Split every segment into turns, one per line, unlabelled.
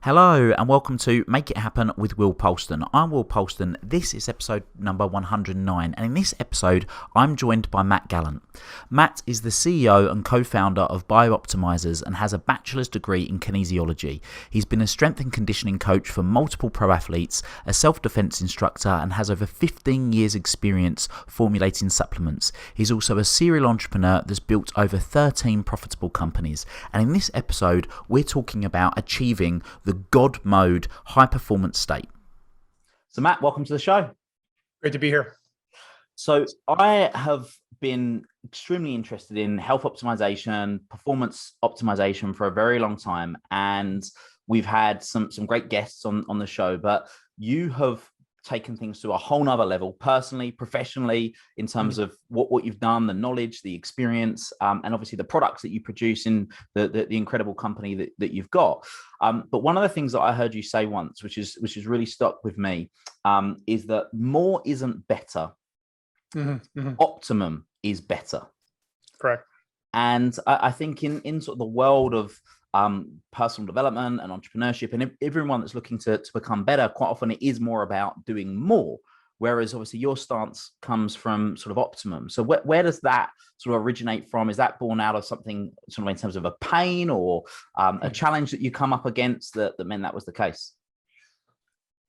Hello and welcome to Make It Happen with Will Polston. I'm Will Polston. This is episode number 109, and in this episode I'm joined by Matt Gallant. Matt is the CEO and co-founder of Bio-Optimisers and has a bachelor's degree in kinesiology. He's been a strength and conditioning coach for multiple pro athletes, a self-defense instructor, and has over 15 years experience formulating supplements. He's also a serial entrepreneur that's built over 13 profitable companies. And in this episode we're talking about achieving the God mode high performance state. So Matt, welcome to the show.
Great to be here.
So I have been extremely interested in health optimization, performance optimization for a very long time. And we've had some great guests on the show, but you have taken things to a whole nother level, personally, professionally, in terms of what you've done, the knowledge, the experience, and obviously the products that you produce in the incredible company that you've got. But one of the things that I heard you say once, which is really stuck with me, is that more isn't better. Optimum is better.
Correct.
And I think in sort of the world of personal development and entrepreneurship and everyone that's looking to become better, quite often it is more about doing more, whereas obviously your stance comes from sort of optimum. So where does that sort of originate from? Is that born out of something sort of in terms of a pain or a challenge that you come up against that meant that was the case?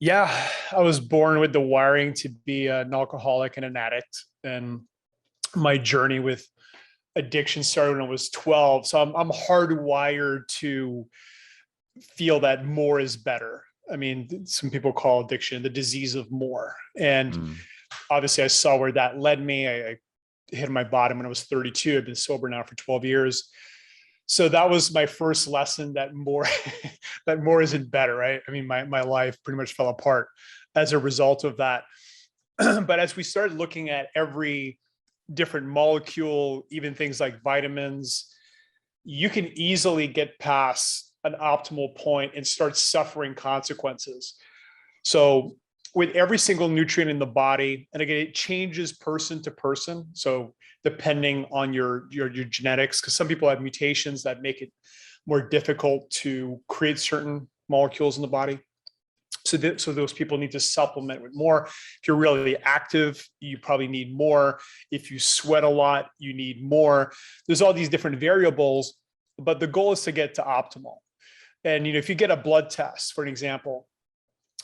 Yeah, I was born with the wiring to be an alcoholic and an addict, and my journey with addiction started when I was 12. So I'm hardwired to feel that more is better. I mean, some people call addiction the disease of more. And obviously I saw where that led me. I hit my bottom when I was 32. I've been sober now for 12 years. So that was my first lesson that more, that more isn't better, right? I mean, my life pretty much fell apart as a result of that. But as we started looking at every different molecule, even things like vitamins, you can easily get past an optimal point and start suffering consequences. So with every single nutrient in the body, and again, it changes person to person. So depending on your genetics, because some people have mutations that make it more difficult to create certain molecules in the body. So those people need to supplement with more. If you're really active, you probably need more. If you sweat a lot, you need more. There's all these different variables, but the goal is to get to optimal. And if you get a blood test, for an example,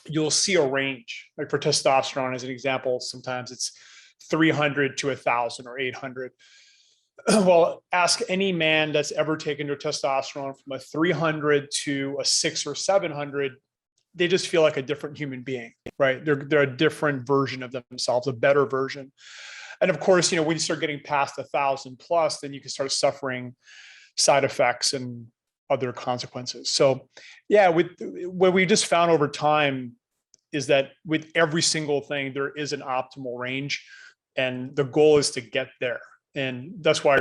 you'll see a range. Like for testosterone, as an example, sometimes it's 300 to 1,000 or 800. Well, ask any man that's ever taken their testosterone from a 300 to a 600 or 700. They just feel like a different human being, right? They're a different version of themselves, a better version. And of course, when you start getting past 1,000 plus, then you can start suffering side effects and other consequences. So yeah, what we just found over time is that with every single thing, there is an optimal range, and the goal is to get there. And that's why,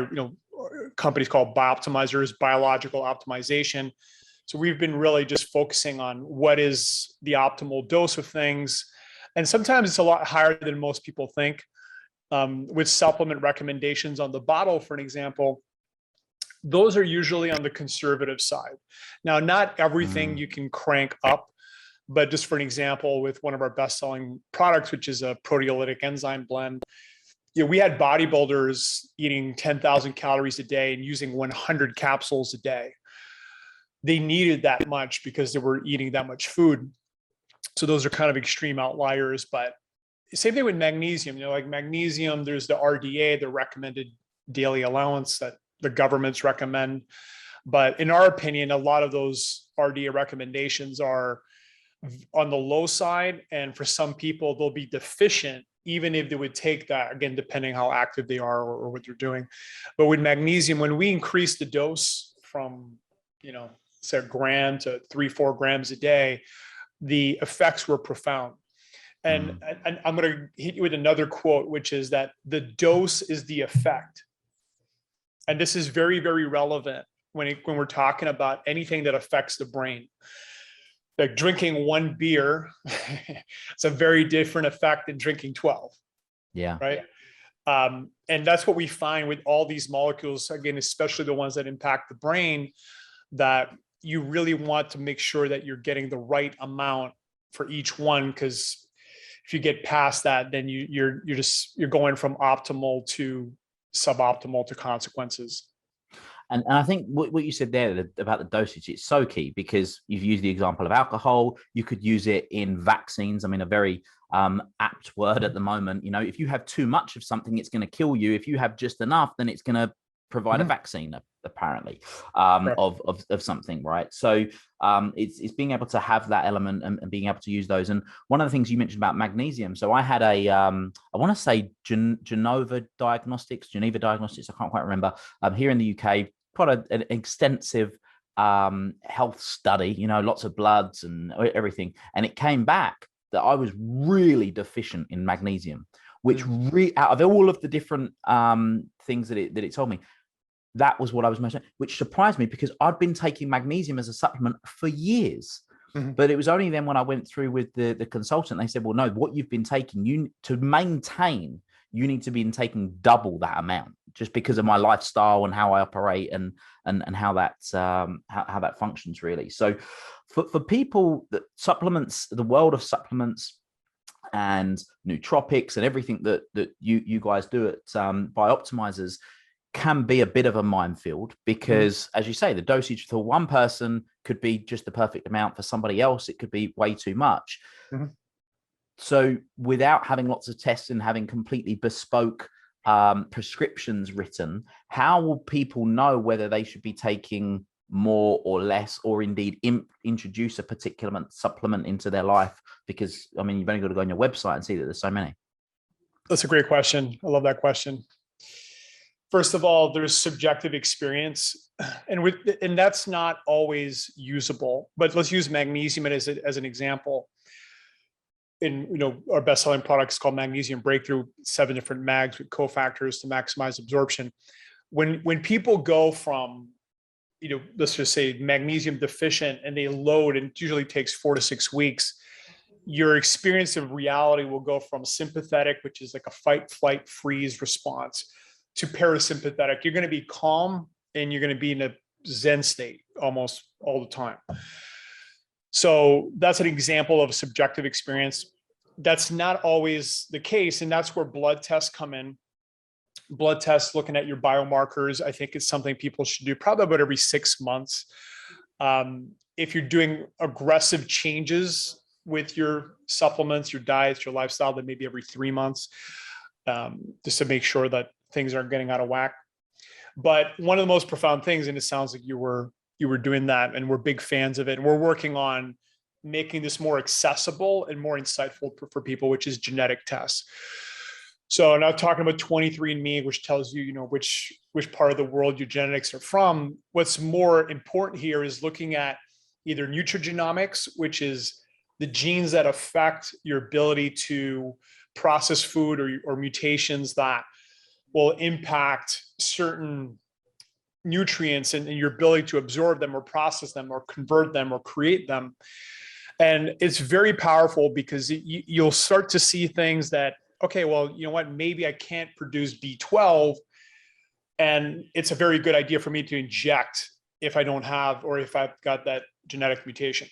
companies called Bio-Optimizers, biological optimization. So we've been really just focusing on what is the optimal dose of things. And sometimes it's a lot higher than most people think. With supplement recommendations on the bottle, for an example, those are usually on the conservative side. Now, not everything you can crank up, but just for an example, with one of our best-selling products, which is a proteolytic enzyme blend, we had bodybuilders eating 10,000 calories a day and using 100 capsules a day. They needed that much because they were eating that much food. So those are kind of extreme outliers, but same thing with magnesium. Like magnesium, there's the RDA, the recommended daily allowance that the governments recommend. But in our opinion, a lot of those RDA recommendations are on the low side. And for some people, they'll be deficient, even if they would take that, again, depending how active they are or what they're doing. But with magnesium, when we increase the dose from, say a gram to 3-4 grams a day, the effects were profound. And I'm going to hit you with another quote, which is that the dose is the effect. And this is very, very relevant when we're talking about anything that affects the brain. Like drinking one beer, it's a very different effect than drinking 12.
Yeah.
Right. And that's what we find with all these molecules, again, especially the ones that impact the brain, that you really want to make sure that you're getting the right amount for each one, because if you get past that, then you're going from optimal to suboptimal to consequences.
And I think what you said there about the dosage, it's so key, because you've used the example of alcohol. You could use it in vaccines. I mean, a very apt word at the moment. You know, if you have too much of something, it's going to kill you. If you have just enough, then it's going to provide a vaccine, apparently, of something, right? So it's being able to have that element and being able to use those. And one of the things you mentioned about magnesium. So I had I want to say Geneva Diagnostics, I can't quite remember, here in the UK, quite an extensive health study, you know, lots of bloods and everything. And it came back that I was really deficient in magnesium, which out of all of the different things that it told me, that was what I was most, which surprised me, because I'd been taking magnesium as a supplement for years. But it was only then when I went through with the consultant, they said, well, no, what you've been taking, to maintain, you need to be taking double that amount, just because of my lifestyle and how I operate and how that functions, really. So for people that supplements, the world of supplements and nootropics and everything that you guys do at Bio-Optimisers can be a bit of a minefield, because as you say, the dosage for one person could be just the perfect amount. For somebody else, it could be way too much. So without having lots of tests and having completely bespoke prescriptions written, how will people know whether they should be taking more or less, or indeed introduce a particular supplement into their life? Because, I mean, you've only got to go on your website and see that there's so many.
That's a great question. I love that question. First of all, there's subjective experience, and that's not always usable. But let's use magnesium as an example. In our best-selling product is called Magnesium Breakthrough, 7 different mags with cofactors to maximize absorption. When people go from, let's just say magnesium deficient, and they load, and it usually takes 4 to 6 weeks, your experience of reality will go from sympathetic, which is like a fight, flight, freeze response, to parasympathetic. You're going to be calm and you're going to be in a Zen state almost all the time. So that's an example of a subjective experience. That's not always the case. And that's where blood tests come in. Blood tests, looking at your biomarkers, I think it's something people should do probably about every 6 months. If you're doing aggressive changes with your supplements, your diets, your lifestyle, then maybe every 3 months, just to make sure that things aren't getting out of whack. But one of the most profound things, and it sounds like you were doing that, and we're big fans of it, and we're working on making this more accessible and more insightful for people, which is genetic tests. So now talking about 23andMe, which tells you, which part of the world your genetics are from. What's more important here is looking at either nutrigenomics, which is the genes that affect your ability to process food, or mutations that will impact certain nutrients and your ability to absorb them or process them or convert them or create them. And it's very powerful, because you'll start to see things that, okay, well, you know what, maybe I can't produce B12, and it's a very good idea for me to inject if I don't have, or if I've got that genetic mutation.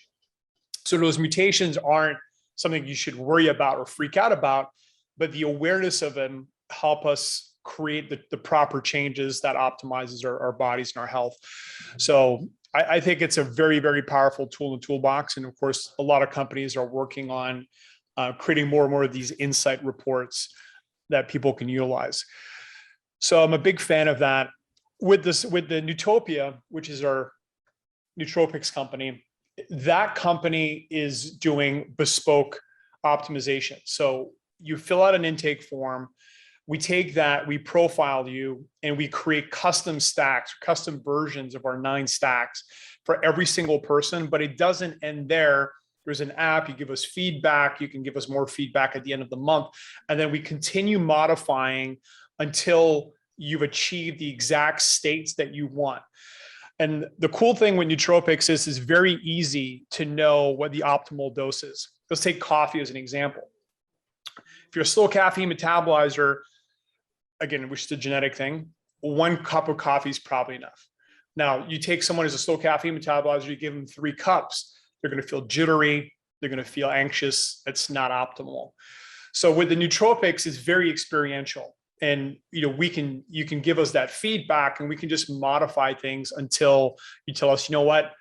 So those mutations aren't something you should worry about or freak out about, but the awareness of them help us create the proper changes that optimizes our bodies and our health. So I think it's a very, very powerful tool in the toolbox. And of course, a lot of companies are working on creating more and more of these insight reports that people can utilize. So I'm a big fan of that. With the Nootopia, which is our nootropics company, that company is doing bespoke optimization. So you fill out an intake form. We take that, we profile you, and we create custom stacks, custom versions of our 9 stacks for every single person. But it doesn't end there. There's an app, you give us feedback, you can give us more feedback at the end of the month. And then we continue modifying until you've achieved the exact states that you want. And the cool thing with nootropics is it's very easy to know what the optimal dose is. Let's take coffee as an example. If you're a slow caffeine metabolizer, again, which is a genetic thing, 1 cup of coffee is probably enough. Now, you take someone who's a slow caffeine metabolizer, you give them 3 cups, they're going to feel jittery, they're going to feel anxious. It's not optimal. So with the nootropics, it's very experiential. And you can give us that feedback, and we can just modify things until you tell us, you know what,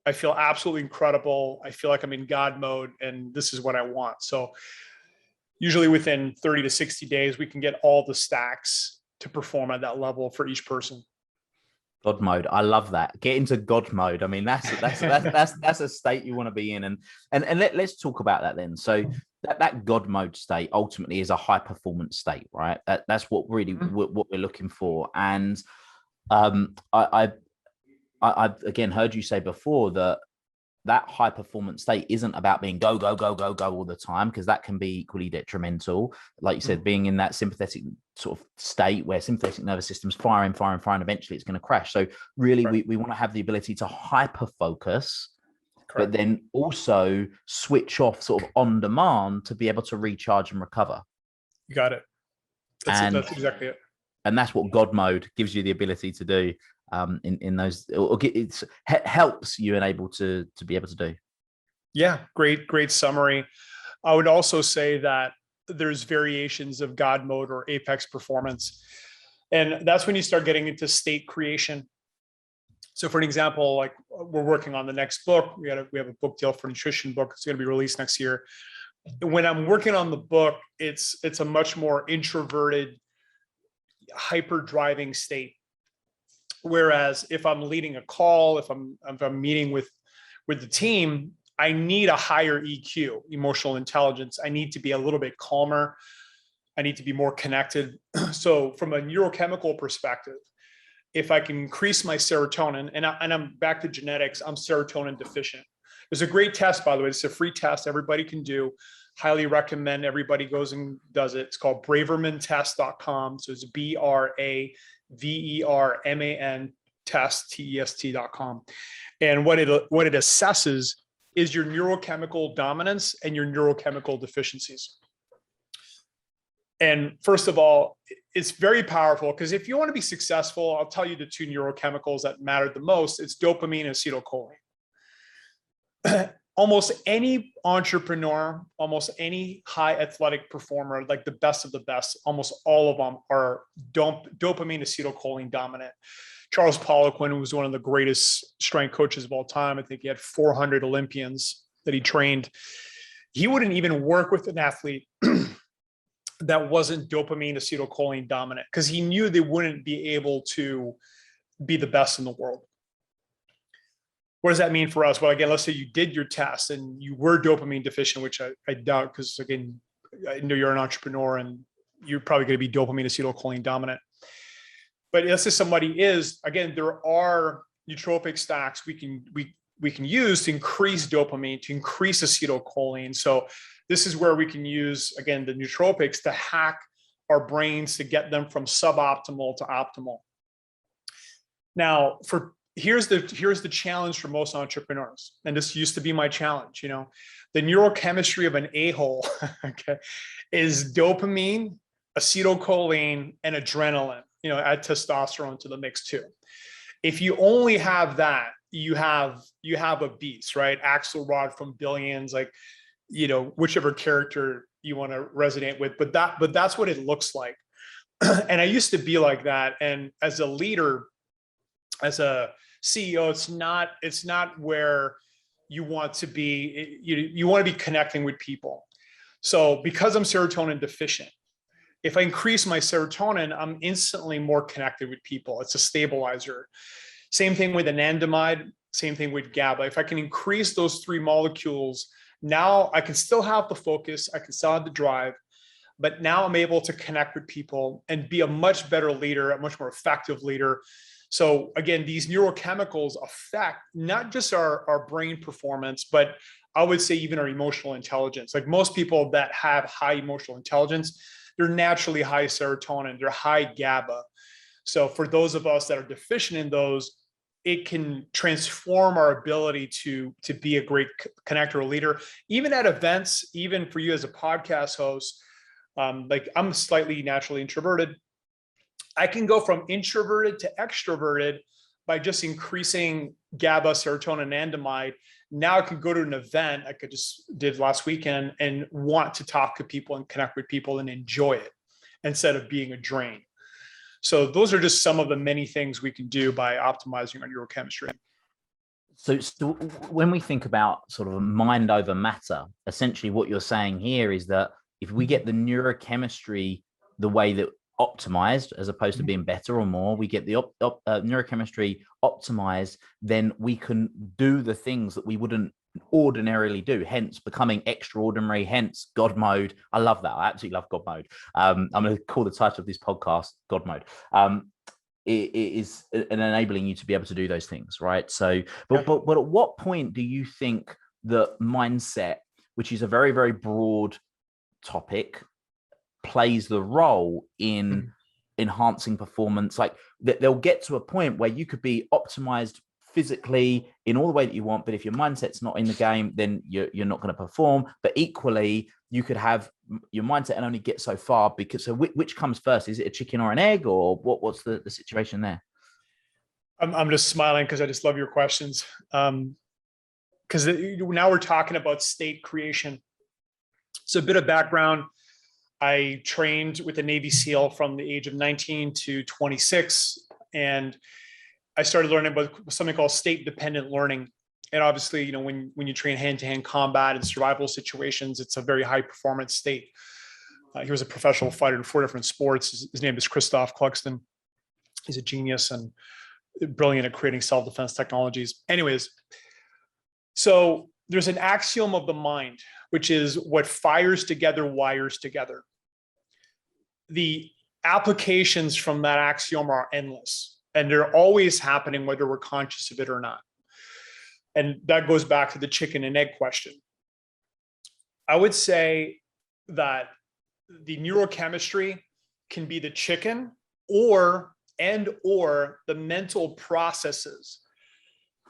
I feel absolutely incredible. I feel like I'm in God mode, and this is what I want. So usually within 30 to 60 days, we can get all the stacks to perform at that level for each person.
God mode. I love that. Get into God mode. I mean, that's a state you want to be in. And let's talk about that then. So that God mode state ultimately is a high performance state, right? That's what really what we're looking for. And I've again heard you say before that high performance state isn't about being go all the time, because that can be equally detrimental. Like you said, being in that sympathetic sort of state where sympathetic nervous system's firing, eventually it's going to crash. So really, we want to have the ability to hyper focus, but then also switch off sort of on demand to be able to recharge and recover.
You got it. That's exactly it.
And that's what God mode gives you the ability to do. In those, it helps you and able to be able to do.
Yeah, great summary. I would also say that there's variations of God mode or apex performance, and that's when you start getting into state creation. So for an example, like we're working on the next book. We have a book deal for a nutrition book. It's going to be released next year. When I'm working on the book, it's a much more introverted, hyper driving state. Whereas if I'm leading a call, if I'm meeting with the team, I need a higher EQ, emotional intelligence. I need to be a little bit calmer. I need to be more connected. So from a neurochemical perspective, if I can increase my serotonin, and I'm back to genetics, I'm serotonin deficient. There's a great test, by the way. It's a free test everybody can do. Highly recommend everybody goes and does it. It's called bravermantest.com. So it's BRAVERMAN test.com. And what it assesses is your neurochemical dominance and your neurochemical deficiencies. And first of all, it's very powerful, because if you want to be successful, I'll tell you the 2 neurochemicals that matter the most. It's dopamine and acetylcholine. Almost any entrepreneur, almost any high athletic performer, like the best of the best, almost all of them are dopamine acetylcholine dominant. Charles Poliquin was one of the greatest strength coaches of all time. I think he had 400 Olympians that he trained. He wouldn't even work with an athlete that wasn't dopamine acetylcholine dominant, because he knew they wouldn't be able to be the best in the world. What does that mean for us? Well, again, let's say you did your test and you were dopamine deficient, which I doubt, because again, I know you're an entrepreneur and you're probably going to be dopamine acetylcholine dominant. But let's say somebody is, again, there are nootropic stacks we can use to increase dopamine, to increase acetylcholine. So this is where we can use, again, the nootropics to hack our brains to get them from suboptimal to optimal. Now, here's the challenge for most entrepreneurs, and this used to be my challenge. The neurochemistry of an a-hole, okay, is dopamine, acetylcholine, and adrenaline. Add testosterone to the mix too. If you only have that, you have a beast, right? Axelrod from Billions, like, whichever character you want to resonate with, but that's what it looks like. And I used to be like that. And as a leader, as a CEO, it's not where you want to be. You want to be connecting with people. So because I'm serotonin deficient, if I increase my serotonin, I'm instantly more connected with people. It's a stabilizer. Same thing with anandamide, same thing with GABA. If I can increase those 3 molecules, now I can still have the focus, I can still have the drive, but now I'm able to connect with people and be a much better leader, a much more effective leader. So again, these neurochemicals affect not just our brain performance, but I would say even our emotional intelligence. Like most people that have high emotional intelligence, they're naturally high serotonin, they're high GABA. So for those of us that are deficient in those, it can transform our ability to be a great connector or leader. Even at events, even for you as a podcast host, like I'm slightly naturally introverted. I can go from introverted to extroverted by just increasing GABA, serotonin, anandamide, now I could go to an event I could just did last weekend and want to talk to people and connect with people and enjoy it instead of being a drain. So those are just some of the many things we can do by optimizing our neurochemistry.
So when we think about sort of mind over matter, essentially what you're saying here is that if we get the neurochemistry the way that optimized, as opposed to being better or more, we get the neurochemistry optimized, then we can do the things that we wouldn't ordinarily do, hence becoming extraordinary, hence God mode. I love that. I absolutely love God mode. I'm going to call the title of this podcast God mode. It is an enabling you to be able to do those things, right? So, but at what point do you think that mindset, which is a very, very broad topic, plays the role in enhancing performance? Like they'll get to a point where you could be optimized physically in all the way that you want, but if your mindset's not in the game, then you're not going to perform. But equally, you could have your mindset and only get so far, because so which comes first? Is it a chicken or an egg, or what's the situation there?
I'm just smiling because I just love your questions. Because now we're talking about state creation. So a bit of background. I trained with the Navy SEAL from the age of 19 to 26, and I started learning about something called state-dependent learning. And obviously, you know, when you train hand-to-hand combat and survival situations, it's a very high-performance state. He was a professional fighter in 4 different sports. His name is Christoph Cluxton. He's a genius and brilliant at creating self-defense technologies. Anyways, so there's an axiom of the mind, which is what fires together wires together. The applications from that axiom are endless, and they're always happening whether we're conscious of it or not. And that goes back to the chicken and egg question. I would say that the neurochemistry can be the chicken or the mental processes,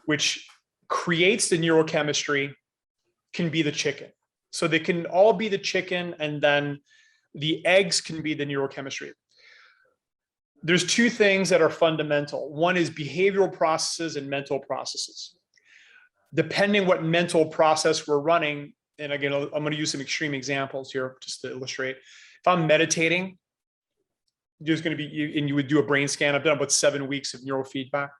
which creates the neurochemistry, can be the chicken. So they can all be the chicken, and then the eggs can be the neurochemistry. There's 2 things that are fundamental. One is behavioral processes and mental processes. Depending what mental process we're running, and again, I'm going to use some extreme examples here just to illustrate. If I'm meditating, there's going to be, and you would do a brain scan. I've done about 7 weeks of neurofeedback.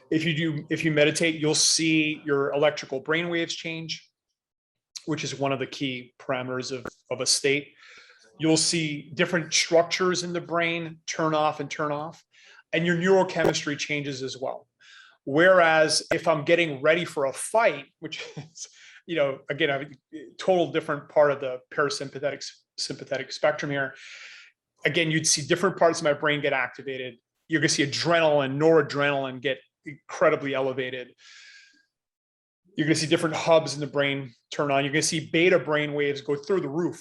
If you meditate, you'll see your electrical brainwaves change, which is one of the key parameters of a state. You'll see different structures in the brain turn off and turn off, and your neurochemistry changes as well. Whereas if I'm getting ready for a fight, which is, you know, again, a total different part of the parasympathetic sympathetic spectrum here. Again, you'd see different parts of my brain get activated. You're going to see adrenaline, noradrenaline get incredibly elevated. You're going to see different hubs in the brain turn on. You're going to see beta brain waves go through the roof.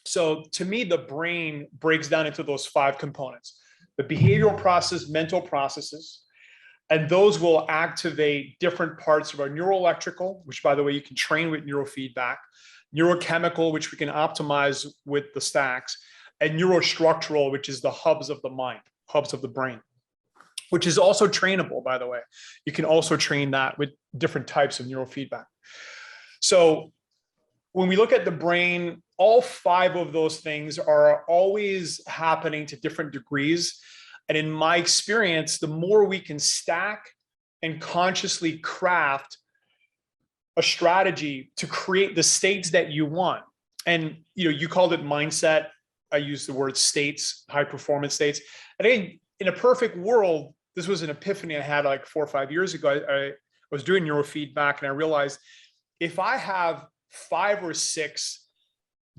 So to me, the brain breaks down into those 5 components: the behavioral process, mental processes, and those will activate different parts of our neuroelectrical, which, by the way, you can train with neurofeedback, neurochemical, which we can optimize with the stacks, and neurostructural, which is the hubs of the mind, hubs of the brain, which is also trainable, by the way. You can also train that with different types of neurofeedback. So when we look at the brain, all 5 of those things are always happening to different degrees. And in my experience, the more we can stack and consciously craft a strategy to create the states that you want. And you know, you called it mindset. I use the word states, high performance states. I think in a perfect world, this was an epiphany I had like 4 or 5 years ago. I was doing neurofeedback, and I realized if I have 5 or 6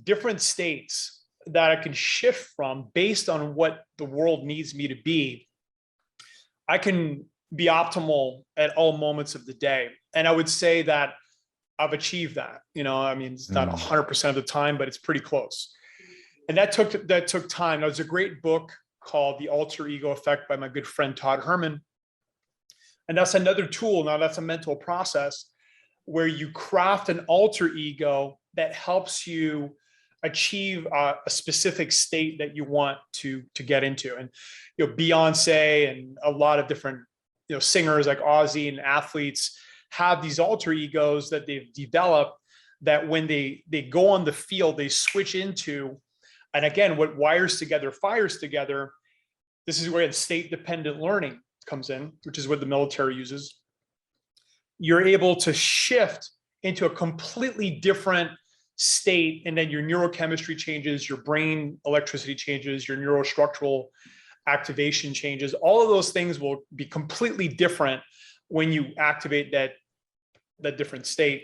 different states that I can shift from based on what the world needs me to be, I can be optimal at all moments of the day. And I would say that I've achieved that. You know, I mean, it's not 100% of the time, but it's pretty close. And that took time. There was a great book called The Alter Ego Effect by my good friend Todd Herman. And that's another tool. Now that's a mental process where you craft an alter ego that helps you achieve a specific state that you want to get into. And you know, Beyonce and a lot of different singers like Ozzy and athletes have these alter egos that they've developed that when they go on the field, they switch into, and again, what wires together, fires together. This is where state-dependent learning comes in, which is what the military uses. You're able to shift into a completely different state, and then your neurochemistry changes, your brain electricity changes, your neurostructural activation changes. All of those things will be completely different when you activate that different state,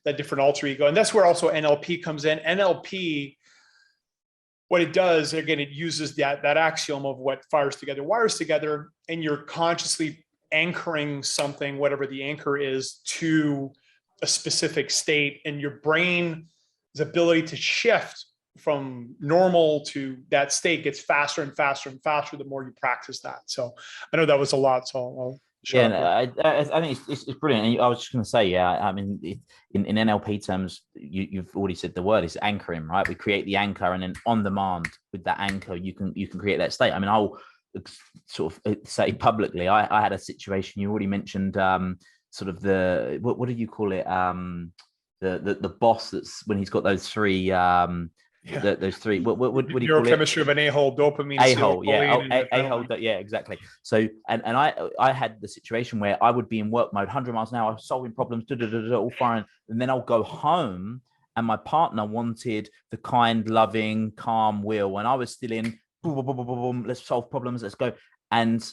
that different alter ego. And that's where also NLP comes in. NLP, what it does, again, it uses that axiom of what fires together, wires together, and you're consciously anchoring something, whatever the anchor is, to a specific state, and your brain's ability to shift from normal to that state gets faster and faster and faster the more you practice that. So I know that was a lot, so I'll shut up.
I think it's brilliant. And I was just going to say, I mean, in NLP terms, you've already said the word is anchoring, right? We create the anchor, and then on demand with that anchor, you can create that state. I mean, I'll sort of say publicly, I had a situation. You already mentioned sort of the what do you call it? The boss that's when he's got those three. Those three. What do you call it?
Neurochemistry of an a-hole, dopamine,
a-hole, a-hole, yeah, exactly. So, and I had the situation where I would be in work mode, 100 miles an hour, solving problems, all firing, and then I'll go home, and my partner wanted the kind, loving, calm Will, and I was still in, boom, boom, boom, boom, boom, let's solve problems, let's go, and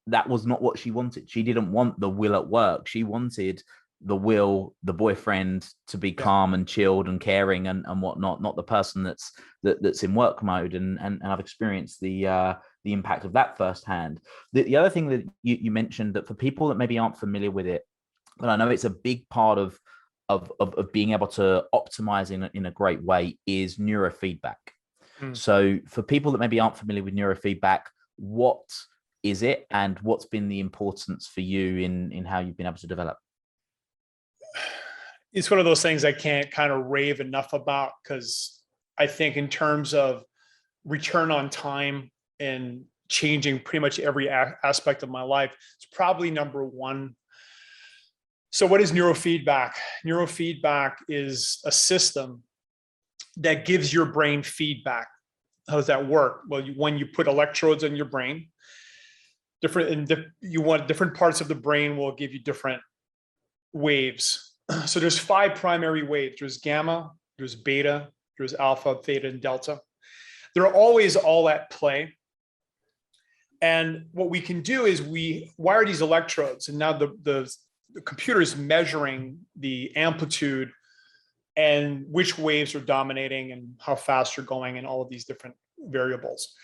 that was not what she wanted. She didn't want the Will at work. She wanted the Will, the boyfriend, to be calm and chilled and caring and whatnot, not the person that's in work mode. And I've experienced the impact of that firsthand. The other thing that you mentioned, that for people that maybe aren't familiar with it, but I know it's a big part of being able to optimize in a great way, is neurofeedback. So for people that maybe aren't familiar with neurofeedback, what is it, and what's been the importance for you in how you've been able to develop?
It's one of those things I can't kind of rave enough about, because I think in terms of return on time and changing pretty much every aspect of my life, it's probably number one. So what is neurofeedback? Neurofeedback is a system that gives your brain feedback. How does that work? Well, when you put electrodes in your brain, different parts of the brain will give you different waves. So there's 5 primary waves. There's gamma, there's beta, there's alpha, theta, and delta. They're always all at play. And what we can do is we wire these electrodes, and now the computer is measuring the amplitude and which waves are dominating and how fast you're going and all of these different variables.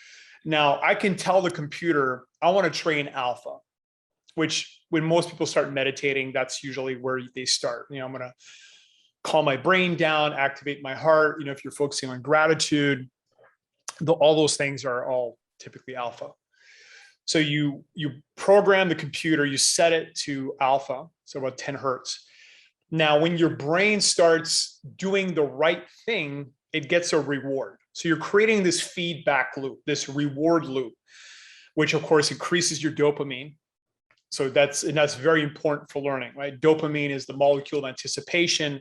Now, I can tell the computer, I want to train alpha, which when most people start meditating, that's usually where they start. I'm going to calm my brain down, activate my heart. If you're focusing on gratitude, all those things are all typically alpha. So you program the computer, you set it to alpha, so about 10 hertz. Now, when your brain starts doing the right thing, it gets a reward. So you're creating this feedback loop, this reward loop, which of course increases your dopamine. So that's very important for learning, right? Dopamine is the molecule of anticipation.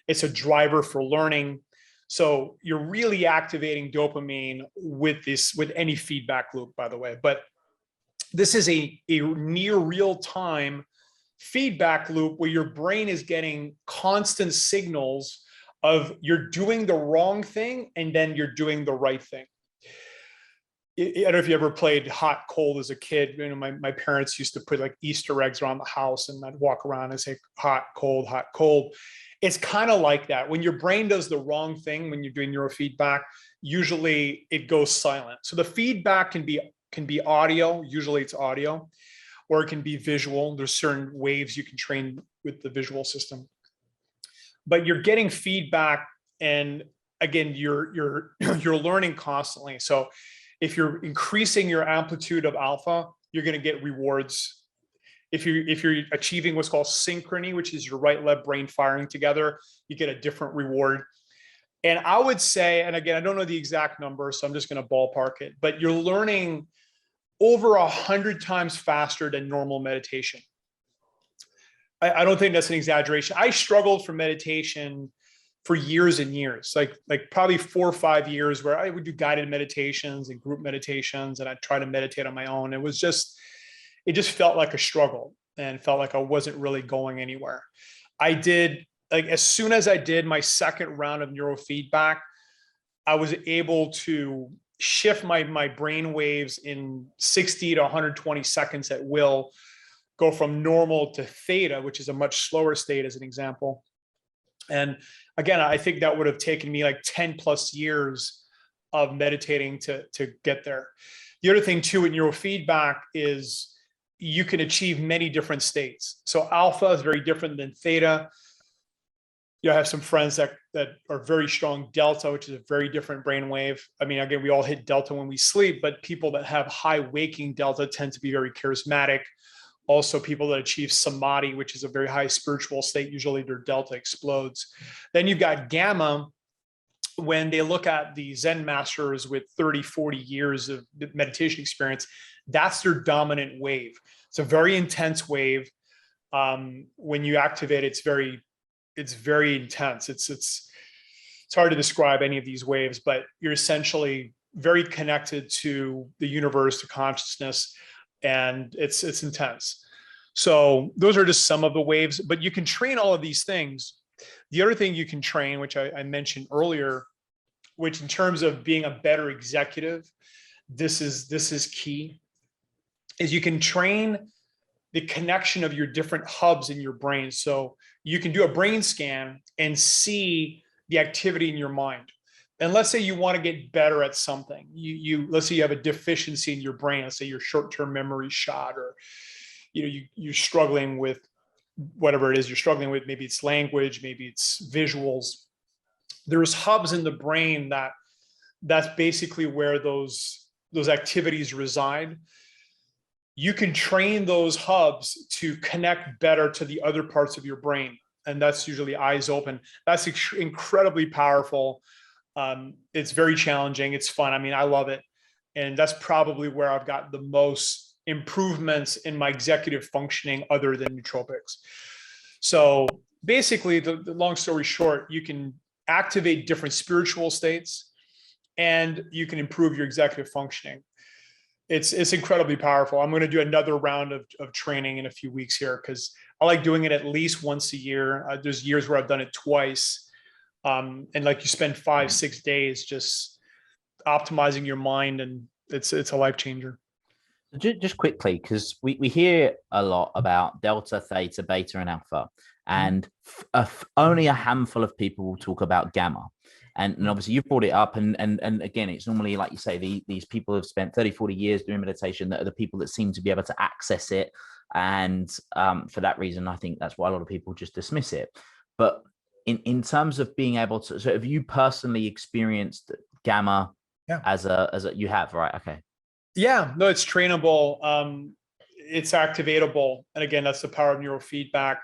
It's a driver for learning. So you're really activating dopamine with any feedback loop, by the way. But this is a near real-time feedback loop where your brain is getting constant signals of you're doing the wrong thing and then you're doing the right thing. I don't know if you ever played hot, cold as a kid. My parents used to put like Easter eggs around the house, and I'd walk around and say hot, cold, hot, cold. It's kind of like that. When your brain does the wrong thing, when you're doing neurofeedback, usually it goes silent. So the feedback can be audio. Usually it's audio, or it can be visual. There's certain waves you can train with the visual system. But you're getting feedback, and again, you're learning constantly. So if you're increasing your amplitude of alpha, you're going to get rewards. If you're achieving what's called synchrony, which is your right left brain firing together, you get a different reward. And I would say, and again, I don't know the exact number, so I'm just going to ballpark it, but you're learning over 100 times faster than normal meditation. I don't think that's an exaggeration. I struggled for meditation for years and years, like probably 4 or 5 years, where I would do guided meditations and group meditations, and I'd try to meditate on my own. It just felt like a struggle and felt like I wasn't really going anywhere. I did, like, as soon as I did my second round of neurofeedback, I was able to shift my brain waves in 60 to 120 seconds at will, go from normal to theta, which is a much slower state, as an example. And again, I think that would have taken me like 10 plus years of meditating to get there. The other thing too with neurofeedback is you can achieve many different states. So alpha is very different than theta. I have some friends that are very strong delta, which is a very different brainwave. I mean, again, we all hit delta when we sleep, but people that have high waking delta tend to be very charismatic. Also, people that achieve samadhi, which is a very high spiritual state, usually their delta explodes. Then you've got gamma. When they look at the Zen masters with 30, 40 years of meditation experience, that's their dominant wave. It's a very intense wave. When you activate, it's very intense. It's hard to describe any of these waves, but you're essentially very connected to the universe, to consciousness, and it's intense. So those are just some of the waves, but you can train all of these things. The other thing you can train, which I mentioned earlier, which in terms of being a better executive, this is key, is you can train the connection of your different hubs in your brain. So you can do a brain scan and see the activity in your mind. And let's say you want to get better at something. Let's say you have a deficiency in your brain. Let's say your short-term memory shot, or you're struggling with whatever it is you're struggling with. Maybe it's language, maybe it's visuals. There's hubs in the brain that's basically where those activities reside. You can train those hubs to connect better to the other parts of your brain. And that's usually eyes open. That's incredibly powerful. It's very challenging. It's fun. I mean, I love it. And that's probably where I've got the most improvements in my executive functioning other than nootropics. So basically, the long story short, you can activate different spiritual states and you can improve your executive functioning. It's incredibly powerful. I'm going to do another round of training in a few weeks here, because I like doing it at least once a year. There's years where I've done it twice. And like you spend 5-6 days just optimizing your mind, and it's a life changer.
Just quickly, because we hear a lot about delta, theta, beta, and alpha, and only a handful of people will talk about gamma. And obviously you've brought it up, and again, it's normally, like you say, these people have spent 30, 40 years doing meditation that are the people that seem to be able to access it. And for that reason, I think that's why a lot of people just dismiss it. But in terms of being able to, so have you personally experienced gamma as a you have, right? Okay.
Yeah, no, it's trainable. It's activatable. And again, that's the power of neurofeedback.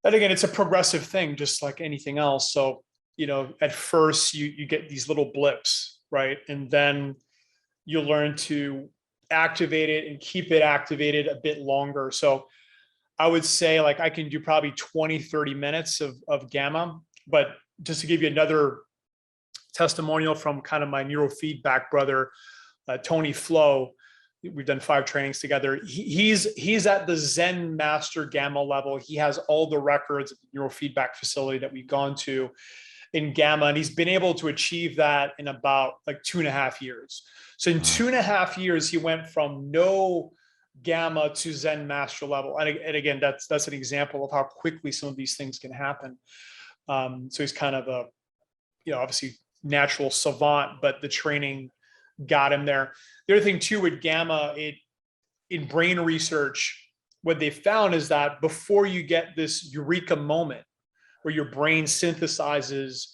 And again, it's a progressive thing, just like anything else. So, at first you get these little blips, right? And then you learn to activate it and keep it activated a bit longer. So I would say, like, I can do probably 20, 30 minutes of gamma. But just to give you another testimonial from kind of my neurofeedback brother, Tony Flo, we've done 5 trainings together. He's at the Zen master gamma level. He has all the records at the neurofeedback facility that we've gone to in gamma, and he's been able to achieve that in about like 2.5 years. So in 2.5 years, he went from no gamma to Zen master level. And again, that's an example of how quickly some of these things can happen. So he's kind of a, obviously natural savant, but the training got him there. The other thing too with gamma, in brain research, what they found is that before you get this eureka moment where your brain synthesizes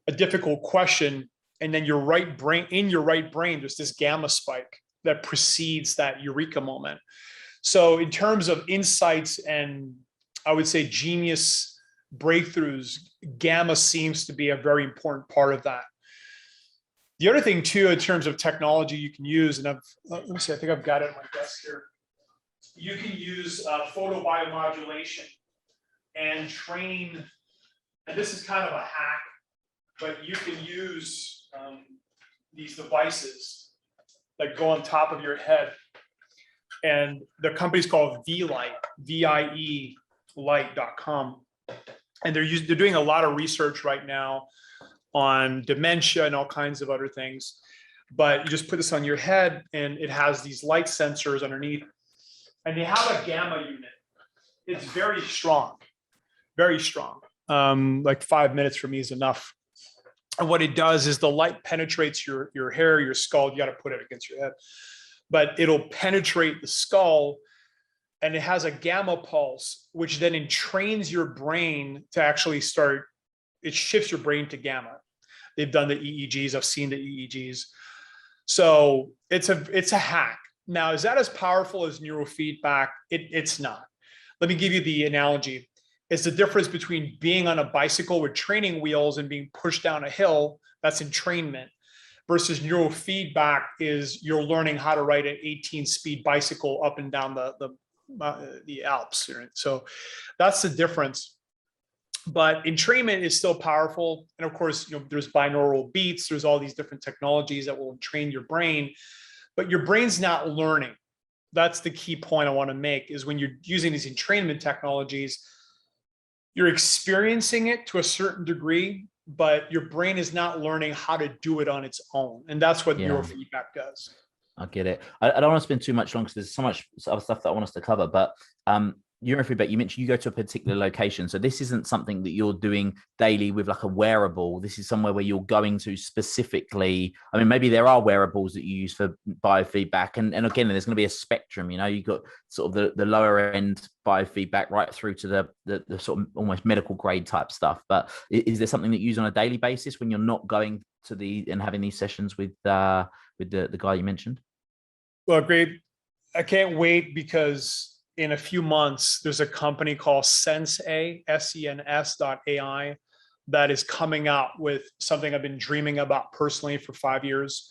a difficult question, and then your right brain, there's this gamma spike that precedes that eureka moment. So in terms of insights and, I would say, genius breakthroughs, gamma seems to be a very important part of that. The other thing too, in terms of technology you can use, and let me see, I think I've got it on my desk here. You can use photobiomodulation and train, and this is kind of a hack, but you can use these devices that go on top of your head. And the company's called VLight, VIE light.com. And they're doing a lot of research right now on dementia and all kinds of other things. But you just put this on your head and it has these light sensors underneath. And they have a gamma unit. It's very strong, very strong. Like 5 minutes for me is enough. And what it does is the light penetrates your hair, your skull. You got to put it against your head. But it'll penetrate the skull, and it has a gamma pulse, which then entrains your brain to actually start, it shifts your brain to gamma. They've done the EEGs, I've seen the EEGs. So it's a hack. Now, is that as powerful as neurofeedback? It's not. Let me give you the analogy. It's the difference between being on a bicycle with training wheels and being pushed down a hill, that's entrainment, versus neurofeedback is you're learning how to ride an 18-speed bicycle up and down the Alps. So that's the difference. But entrainment is still powerful. And of course, there's binaural beats, there's all these different technologies that will train your brain, but your brain's not learning. That's the key point I want to make, is when you're using these entrainment technologies, you're experiencing it to a certain degree, but your brain is not learning how to do it on its own. And that's what neurofeedback does.
I get it. I don't want to spend too much long because there's so much other stuff that I want us to cover, but neurofeedback, you mentioned you go to a particular location. So this isn't something that you're doing daily with like a wearable. This is somewhere where you're going to specifically. I mean, maybe there are wearables that you use for biofeedback. And again, there's going to be a spectrum, you've got sort of the lower end biofeedback right through to the sort of almost medical grade type stuff. But is there something that you use on a daily basis when you're not going to and having these sessions with the guy you mentioned?
Well, great. I can't wait, because in a few months, there's a company called Sens.ai, SENS.ai, that is coming out with something I've been dreaming about personally for 5 years.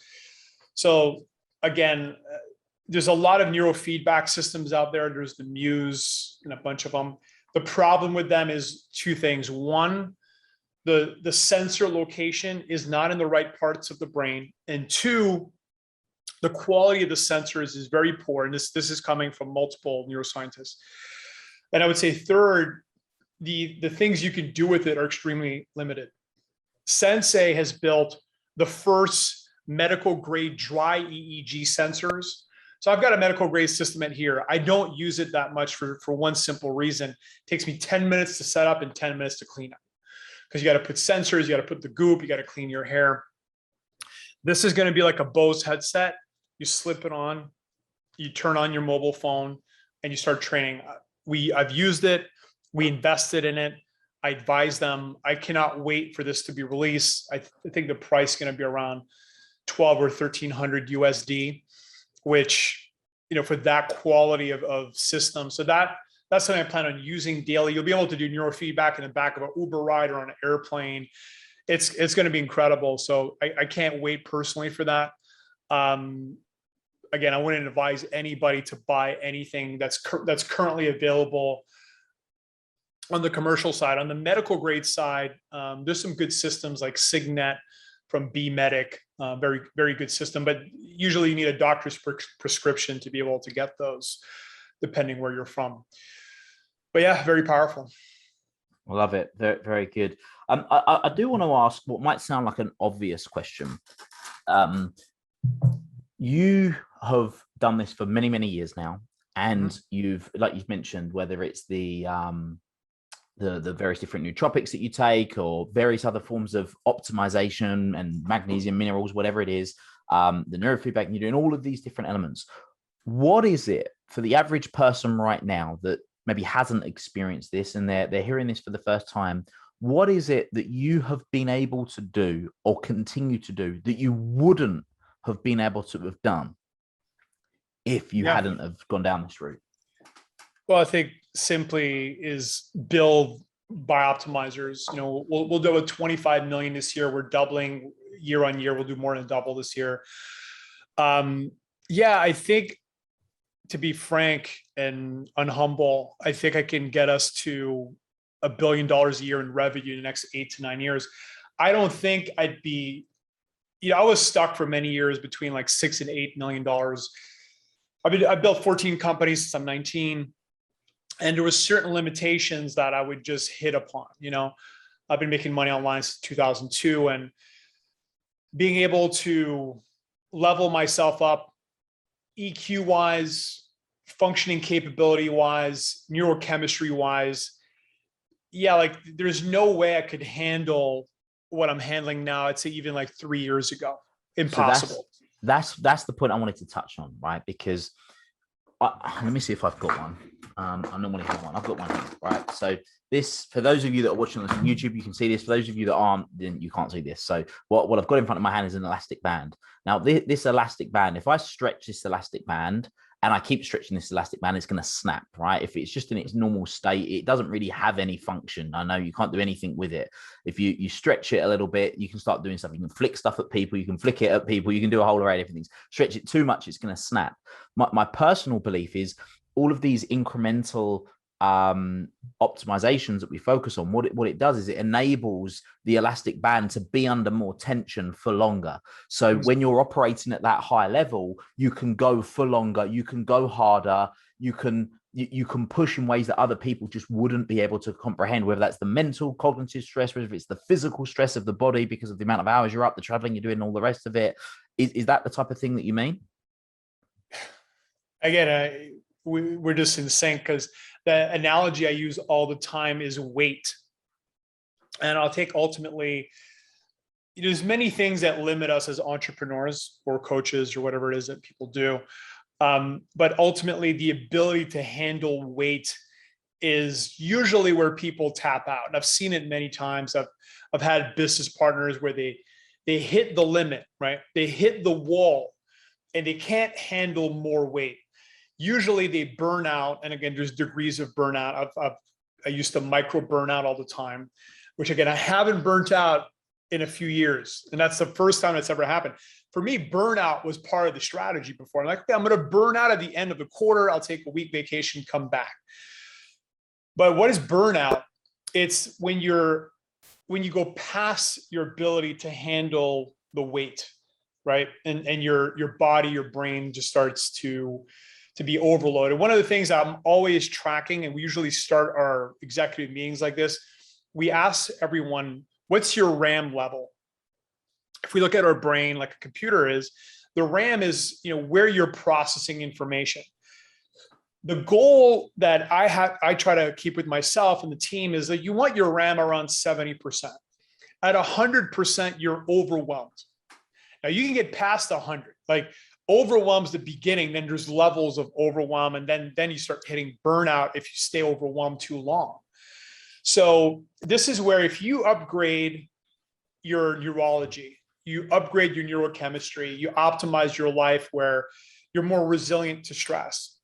So again, there's a lot of neurofeedback systems out there. There's the Muse and a bunch of them. The problem with them is two things. One, the sensor location is not in the right parts of the brain. And two, the quality of the sensors is very poor. And this is coming from multiple neuroscientists. And I would say third, the things you can do with it are extremely limited. Sensei has built the first medical grade dry EEG sensors. So I've got a medical grade system in here. I don't use it that much for one simple reason. It takes me 10 minutes to set up and 10 minutes to clean up. Because you got to put sensors, you got to put the goop, you got to clean your hair. This is going to be like a Bose headset. You slip it on, you turn on your mobile phone, and you start training. I've used it. We invested in it. I advise them. I cannot wait for this to be released. I think the price is going to be around 12 or 1300 USD, which, for that quality of system. So that's something I plan on using daily. You'll be able to do neurofeedback in the back of an Uber ride or on an airplane. It's going to be incredible. So I can't wait personally for that. Again, I wouldn't advise anybody to buy anything that's currently available on the commercial side. On the medical grade side, there's some good systems like Signet from B-Medic, very, very good system, but usually you need a doctor's prescription to be able to get those, depending where you're from. But yeah, very powerful.
I love it. Very, very good. I do want to ask what might sound like an obvious question. You have done this for many, many years now, and you've mentioned, whether it's the various different nootropics that you take, or various other forms of optimization and magnesium, minerals, whatever it is, the neurofeedback, and you're doing all of these different elements. What is it for the average person right now that maybe hasn't experienced this and they're hearing this for the first time? What is it that you have been able to do or continue to do that you wouldn't have been able to have done if you hadn't have gone down this route?
Well, I think simply is build Bio-Optimizers. We'll do a 25 million this year. We're doubling. year on year. We'll do more than double this year. Yeah, I think, to be frank and unhumble, I think I can get us to $1 billion a year in revenue in the next 8 to 9 years. I don't think I'd be, I was stuck for many years between like $6 and $8 million. I've built 14 companies since I'm 19, and there was certain limitations that I would just hit upon. I've been making money online since 2002, and being able to level myself up EQ wise, functioning capability wise, neurochemistry wise. Yeah, like there's no way I could handle what I'm handling now. I'd say even like 3 years ago. Impossible.
So that's the point I wanted to touch on, right? Because let me see if I've got one. I normally have one. I've got one here, right? So this, for those of you that are watching this on YouTube, you can see this. For those of you that aren't, then you can't see this. So what I've got in front of my hand is an elastic band. Now, this elastic band, if I stretch this elastic band and I keep stretching this elastic band, it's going to snap, right? If it's just in its normal state, it doesn't really have any function. I know you can't do anything with it. If you stretch it a little bit, you can start doing stuff. You can flick stuff at people. You can flick it at people. You can do a whole array of different things. Stretch it too much, it's going to snap. My personal belief is all of these incremental optimizations that we focus on, what it does is it enables the elastic band to be under more tension for longer. So when you're operating at that high level, you can go for longer, you can go harder, you can push in ways that other people just wouldn't be able to comprehend, whether that's the mental cognitive stress, whether it's the physical stress of the body because of the amount of hours you're up, the traveling you're doing, all the rest of it. Is that the type of thing that you mean?
Again, we're just in sync, because the analogy I use all the time is weight. And I'll take ultimately, there's many things that limit us as entrepreneurs or coaches or whatever it is that people do. But ultimately, the ability to handle weight is usually where people tap out. And I've seen it many times. I've had business partners where they hit the limit, right? They hit the wall and they can't handle more weight. Usually they burn out. And again, there's degrees of burnout. I used to micro burnout all the time, which again, I haven't burnt out in a few years. And that's the first time that's ever happened. For me, burnout was part of the strategy before. I'm like, okay, I'm going to burn out at the end of the quarter. I'll take a week vacation, come back. But what is burnout? It's when you go past your ability to handle the weight, right? And your body, your brain just starts to be overloaded. One of the things I'm always tracking, and we usually start our executive meetings like this, we ask everyone, what's your RAM level? If we look at our brain like a computer is, the RAM is where you're processing information. The goal that I try to keep with myself and the team is that you want your RAM around 70%. At 100%, you're overwhelmed. Now you can get past 100, like overwhelm's the beginning, then there's levels of overwhelm, and then you start hitting burnout if you stay overwhelmed too long. So this is where if you upgrade your neurology, you upgrade your neurochemistry, you optimize your life where you're more resilient to stress,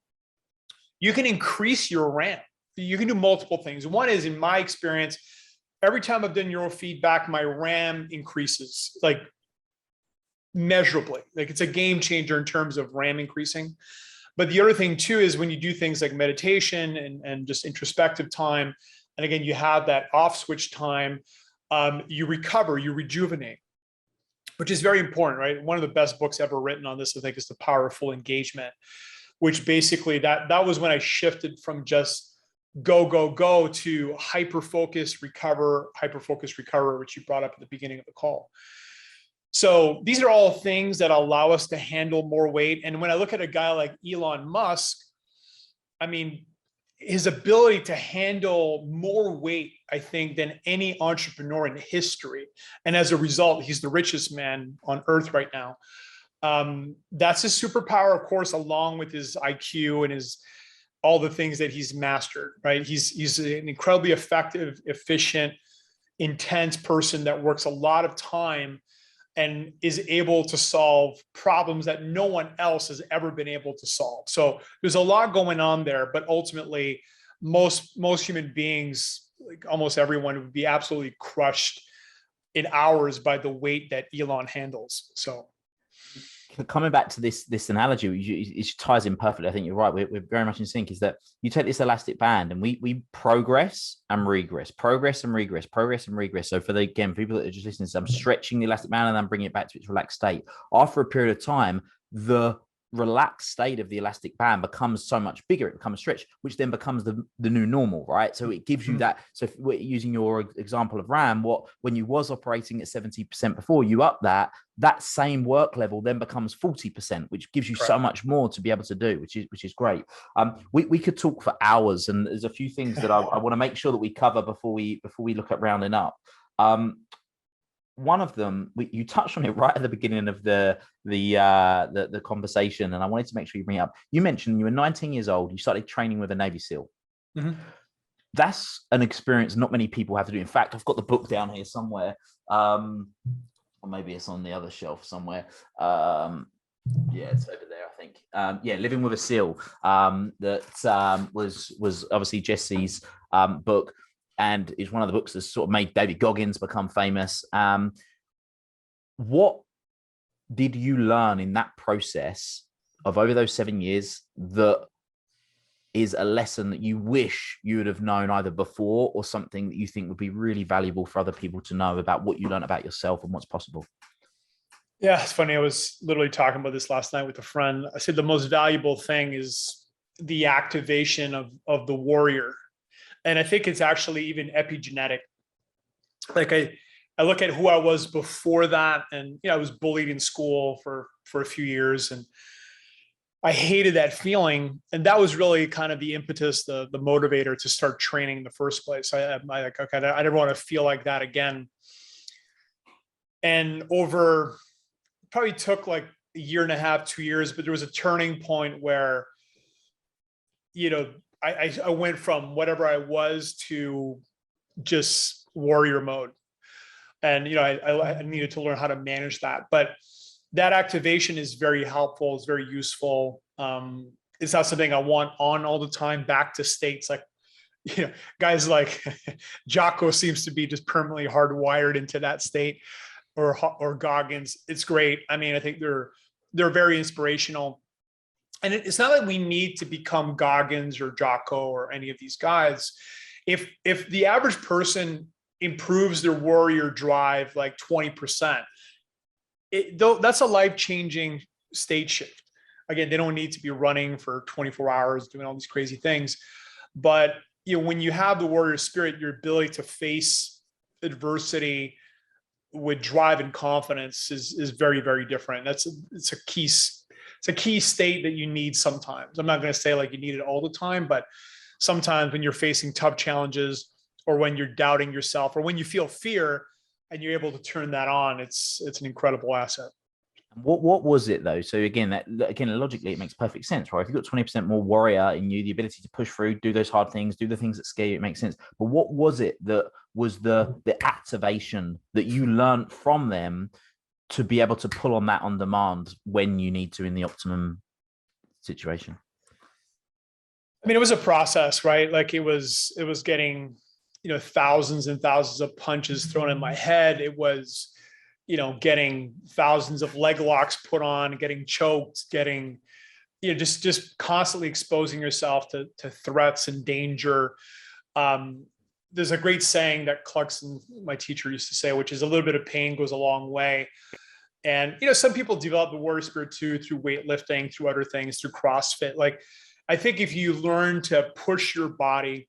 you can increase your RAM. You can do multiple things. One is, in my experience, every time I've done neurofeedback, my RAM increases, like measurably. Like it's a game changer in terms of RAM increasing. But the other thing too is when you do things like meditation and just introspective time, and again, you have that off switch time, you recover, you rejuvenate, which is very important, right? One of the best books ever written on this, I think, is The Power of Full Engagement, which basically that was when I shifted from just go to hyper-focus, recover, which you brought up at the beginning of the call. So these are all things that allow us to handle more weight. And when I look at a guy like Elon Musk, I mean, his ability to handle more weight, I think, than any entrepreneur in history. And as a result, he's the richest man on earth right now. That's his superpower, of course, along with his IQ and all the things that he's mastered, right? He's an incredibly effective, efficient, intense person that works a lot of time and is able to solve problems that no one else has ever been able to solve. So there's a lot going on there, but ultimately most human beings, like almost everyone, would be absolutely crushed in hours by the weight that Elon handles. So
coming back to this analogy, it ties in perfectly. I think you're right. We're very much in sync. Is that you take this elastic band and we progress and regress, progress and regress, progress and regress. So for people that are just listening, I'm stretching the elastic band and then bringing it back to its relaxed state. After a period of time, the relaxed state of the elastic band becomes so much bigger. It becomes stretched, which then becomes the new normal, right? So it gives you that. So if we're using your example of RAM, when you was operating at 70% before, you up that same work level then becomes 40%, which gives you so much more to be able to do, which is great. We could talk for hours, and there's a few things that I want to make sure that we cover before we look at rounding up. One of them, you touched on it right at the beginning of the conversation, and I wanted to make sure you bring it up. You mentioned you were 19 years old. You started training with a Navy SEAL. Mm-hmm. That's an experience not many people have to do. In fact, I've got the book down here somewhere, or maybe it's on the other shelf somewhere. Yeah, it's over there, I think. Living with a SEAL. That was obviously Jesse's book. And is one of the books that sort of made David Goggins become famous. What did you learn in that process of over those 7 years that is a lesson that you wish you would have known either before, or something that you think would be really valuable for other people to know about what you learned about yourself and what's possible?
Yeah, it's funny. I was literally talking about this last night with a friend. I said the most valuable thing is the activation of the warrior. And I think it's actually even epigenetic. Like I look at who I was before that, and I was bullied in school for a few years, and I hated that feeling. And that was really kind of the impetus, the motivator to start training in the first place. I like, okay, I never want to feel like that again. And over probably took like a year and a half, 2 years, but there was a turning point where, I went from whatever I was to just warrior mode. And, I needed to learn how to manage that. But that activation is very helpful. It's very useful. It's not something I want on all the time, back to states like, guys like Jocko seems to be just permanently hardwired into that state, or Goggins. It's great. I mean, I think they're very inspirational. And it's not that we need to become Goggins or Jocko or any of these guys. If the average person improves their warrior drive like 20%, that's a life-changing state shift. Again, they don't need to be running for 24 hours, doing all these crazy things. But when you have the warrior spirit, your ability to face adversity with drive and confidence is very, very different. It's a key state that you need sometimes. I'm not going to say like you need it all the time, but sometimes when you're facing tough challenges, or when you're doubting yourself, or when you feel fear and you're able to turn that on, it's an incredible asset.
What was it though? So again, logically it makes perfect sense, right? If you've got 20% more warrior in you, the ability to push through, do those hard things, do the things that scare you, it makes sense. But what was it that was the activation that you learned from them to be able to pull on that on demand when you need to in the optimum situation?
I mean, it was a process, right? Like it was getting, thousands and thousands of punches thrown in my head. It was, getting thousands of leg locks put on, getting choked, getting, just constantly exposing yourself to threats and danger. There's a great saying that Clarkson, my teacher, used to say, which is a little bit of pain goes a long way. And, some people develop the warrior spirit too, through weightlifting, through other things, through CrossFit. Like, I think if you learn to push your body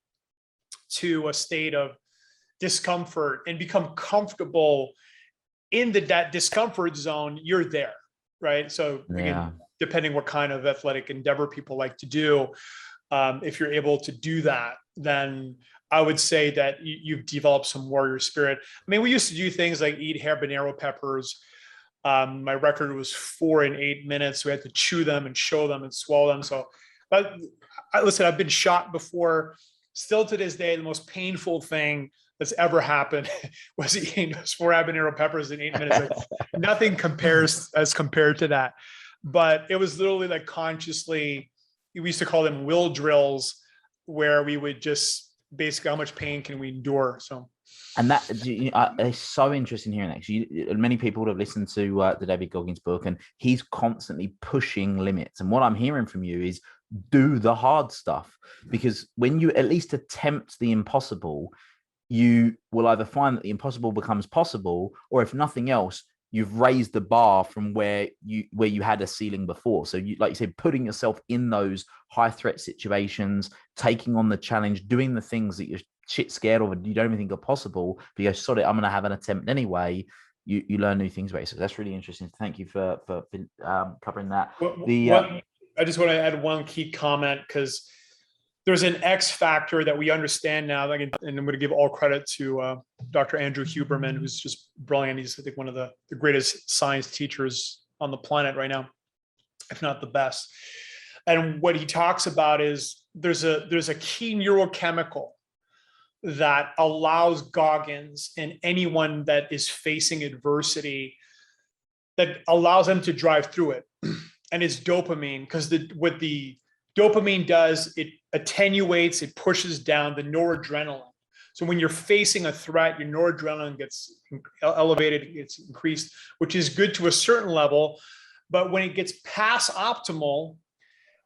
to a state of discomfort and become comfortable in that discomfort zone, you're there, right? So again, depending what kind of athletic endeavor people like to do, if you're able to do that, then I would say that you've developed some warrior spirit. I mean, we used to do things like eat habanero peppers. My record was 4 and 8 minutes. We had to chew them and show them and swallow them. So, but listen, I've been shot before. Still to this day, the most painful thing that's ever happened was eating those 4 habanero peppers in 8 minutes. Like, nothing compares to that. But it was literally like consciously, we used to call them will drills, where we would just basically, how much pain can we endure? So
And that it's so interesting hearing that, because many people would have listened to the David Goggins book, and he's constantly pushing limits. And what I'm hearing from you is do the hard stuff, because when you at least attempt the impossible, you will either find that the impossible becomes possible, or if nothing else, you've raised the bar from where you had a ceiling before. So you, like you said, putting yourself in those high threat situations, taking on the challenge, doing the things that you're shit scared of and you don't even think are possible, but you go, sod it, I'm going to have an attempt anyway. You learn new things about it. So that's really interesting. Thank you for covering that.
I just want to add one key comment, because there's an X factor that we understand now, and I'm going to give all credit to Dr. Andrew Huberman, who's just brilliant. He's, I think, one of the greatest science teachers on the planet right now, if not the best. And what he talks about is there's a key neurochemical that allows Goggins and anyone that is facing adversity, that allows them to drive through it. And it's dopamine, because what the dopamine does, it attenuates, it pushes down the noradrenaline. So when you're facing a threat, your noradrenaline gets elevated, it gets increased, which is good to a certain level. But when it gets past optimal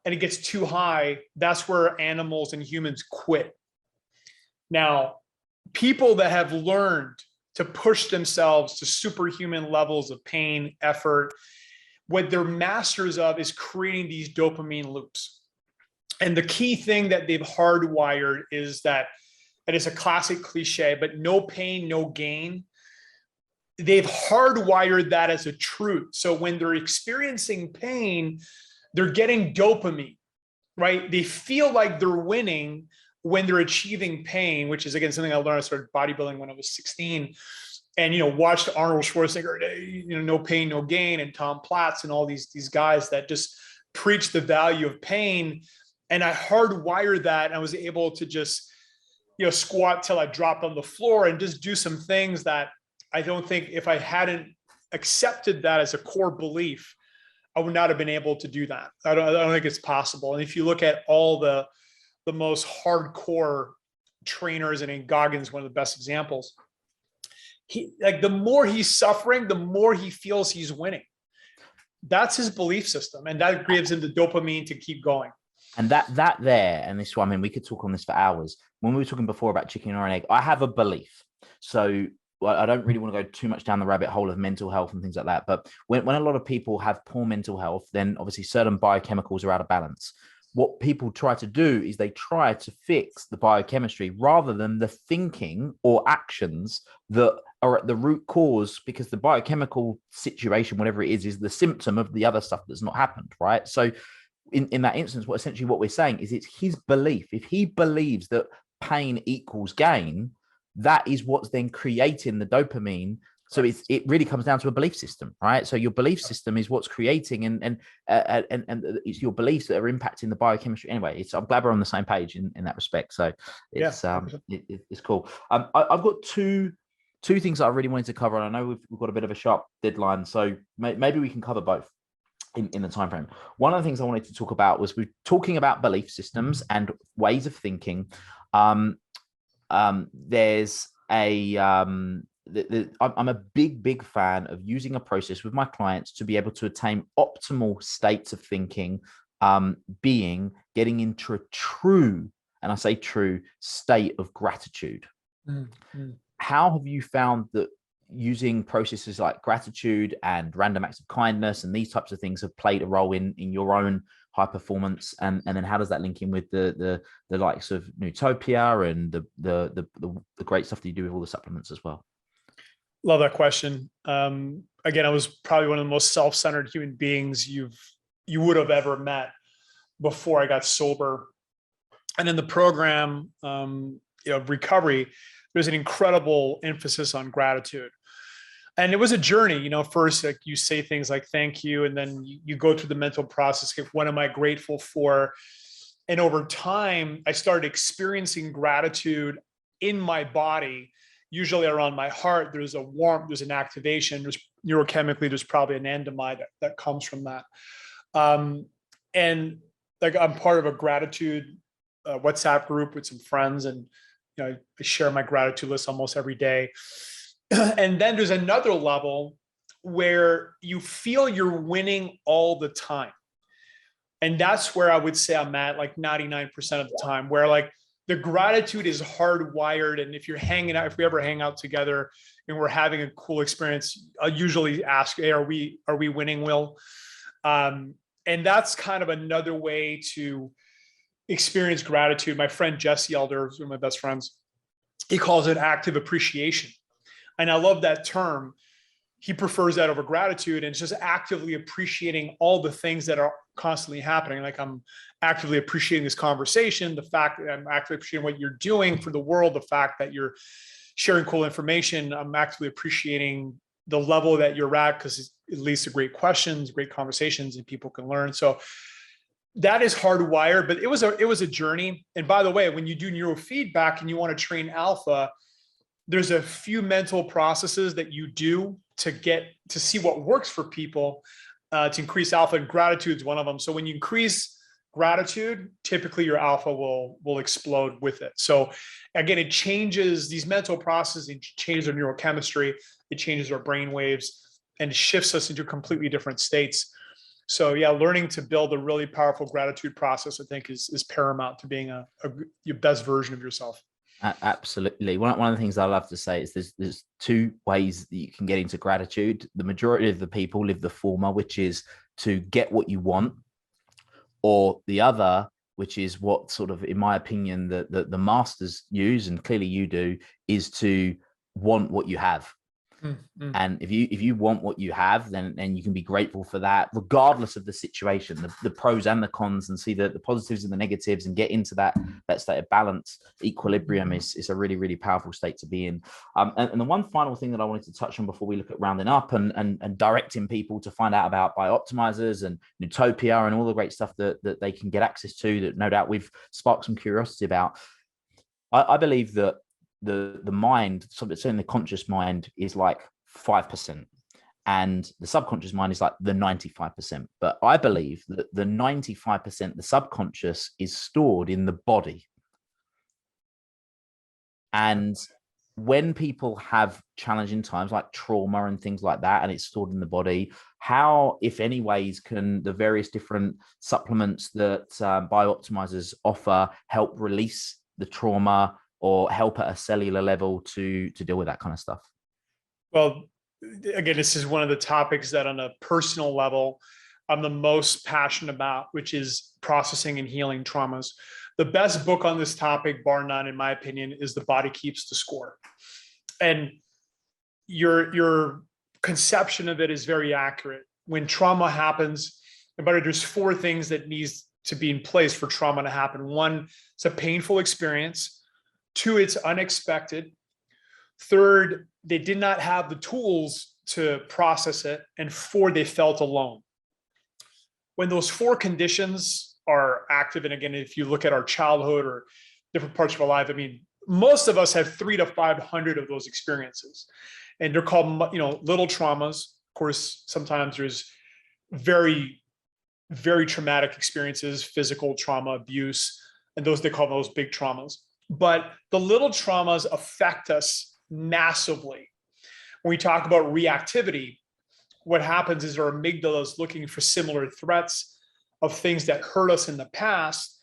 and it gets too high, that's where animals and humans quit. Now, people that have learned to push themselves to superhuman levels of pain, effort, what they're masters of is creating these dopamine loops. And the key thing that they've hardwired is that, and it's a classic cliche, but no pain, no gain. They've hardwired that as a truth. So when they're experiencing pain, they're getting dopamine, right? They feel like they're winning when they're achieving pain, which is, again, something I learned. I started bodybuilding when I was 16, and watched Arnold Schwarzenegger, no pain, no gain, and Tom Platz and all these guys that just preach the value of pain. And I hardwired that, and I was able to just squat till I dropped on the floor and just do some things that I don't think, if I hadn't accepted that as a core belief, I would not have been able to do that. I don't think it's possible. And if you look at all the most hardcore trainers, and in Goggins, one of the best examples, the more he's suffering, the more he feels he's winning. That's his belief system, and that gives him the dopamine to keep going.
And that there, and this one, I mean, we could talk on this for hours. When we were talking before about chicken or an egg, I have a belief. So I don't really want to go too much down the rabbit hole of mental health and things like that. But when a lot of people have poor mental health, then obviously certain biochemicals are out of balance. What people try to do is they try to fix the biochemistry rather than the thinking or actions that are at the root cause, because the biochemical situation, whatever it is the symptom of the other stuff that's not happened, right? So in that instance, what we're saying is it's his belief. If he believes that pain equals gain, that is what's then creating the dopamine. So it really comes down to a belief system, right? So your belief system is what's creating, and it's your beliefs that are impacting the biochemistry. Anyway, I'm glad we're on the same page in that respect. So it's it's cool. I've got two things that I really wanted to cover, and I know we've got a bit of a sharp deadline, so maybe we can cover both in the time frame. One of the things I wanted to talk about was we're talking about belief systems and ways of thinking. There's I'm a big fan of using a process with my clients to be able to attain optimal states of thinking, getting into a true, and I say true, state of gratitude. Mm-hmm. How have you found that using processes like gratitude and random acts of kindness and these types of things have played a role in your own high performance, and then how does that link in with the likes of Nootopia and the great stuff that you do with all the supplements as well?
Love that question. Again, I was probably one of the most self-centered human beings you would have ever met before I got sober. And in the program, recovery, there's an incredible emphasis on gratitude. And it was a journey, first, like, you say things like thank you, and then you go through the mental process of what am I grateful for? And over time, I started experiencing gratitude in my body. Usually around my heart, there's a warmth, there's an activation, there's neurochemically, there's probably an anandamide that comes from that. And like, I'm part of a gratitude WhatsApp group with some friends, and I share my gratitude list almost every day. And then there's another level where you feel you're winning all the time. And that's where I would say I'm at like 99% of the time, where like the gratitude is hardwired. And if you're hanging out, if we ever hang out together and we're having a cool experience, I'll usually ask, hey, are we winning, Will? And that's kind of another way to experience gratitude. My friend Jesse Elder, who's one of my best friends, he calls it active appreciation. And I love that term. He prefers that over gratitude, and it's just actively appreciating all the things that are constantly happening. Like I'm actively appreciating this conversation, the fact that I'm actively appreciating what you're doing for the world, the fact that you're sharing cool information. I'm actively appreciating the level that you're at because it leads to great questions, great conversations, and people can learn. So that is hardwired, but it was a journey. And by the way, when you do neurofeedback and you want to train alpha, there's a few mental processes that you do to get to see what works for people to increase alpha, and gratitude is one of them. So when you increase gratitude, typically your alpha will explode with it. So again, it changes these mental processes, it changes our neurochemistry, it changes our brain waves, and shifts us into completely different states. So yeah, learning to build a really powerful gratitude process, I think, is paramount to being your best version of yourself.
Absolutely. One of the things I love to say is there's two ways that you can get into gratitude. The majority of the people live the former, which is to get what you want, or the other, which is what sort of, in my opinion, the masters use, and clearly you do, is to want what you have. Mm-hmm. And if you want what you have, then you can be grateful for that, regardless of the situation, the pros and the cons, and see the positives and the negatives, and get into that state of balance. Equilibrium is a really, really powerful state to be in. And the one final thing that I wanted to touch on before we look at rounding up and directing people to find out about Bio-Optimizers and Nootopia and all the great stuff that they can get access to, that no doubt we've sparked some curiosity about. I believe that the mind, certainly the conscious mind, is like 5%, and the subconscious mind is like the 95%. But I believe that the 95%, the subconscious, is stored in the body. And when people have challenging times like trauma and things like that, and it's stored in the body, how, if any ways, can the various different supplements that Bio-Optimizers offer help release the trauma, or help at a cellular level to deal with that kind of stuff?
Well, again, this is one of the topics that on a personal level, I'm the most passionate about, which is processing and healing traumas. The best book on this topic, bar none, in my opinion, is The Body Keeps the Score. And your conception of it is very accurate. When trauma happens, there's 4 things that needs to be in place for trauma to happen. 1, it's a painful experience. 2, it's unexpected. 3, they did not have the tools to process it. And 4, they felt alone. When those 4 conditions are active, and again, if you look at our childhood or different parts of our life, I mean, most of us have 300 to 500 of those experiences, and they're called, little traumas. Of course, sometimes there's very, very traumatic experiences, physical trauma, abuse, and they call those big traumas. But the little traumas affect us massively. When we talk about reactivity, what happens is our amygdala is looking for similar threats of things that hurt us in the past.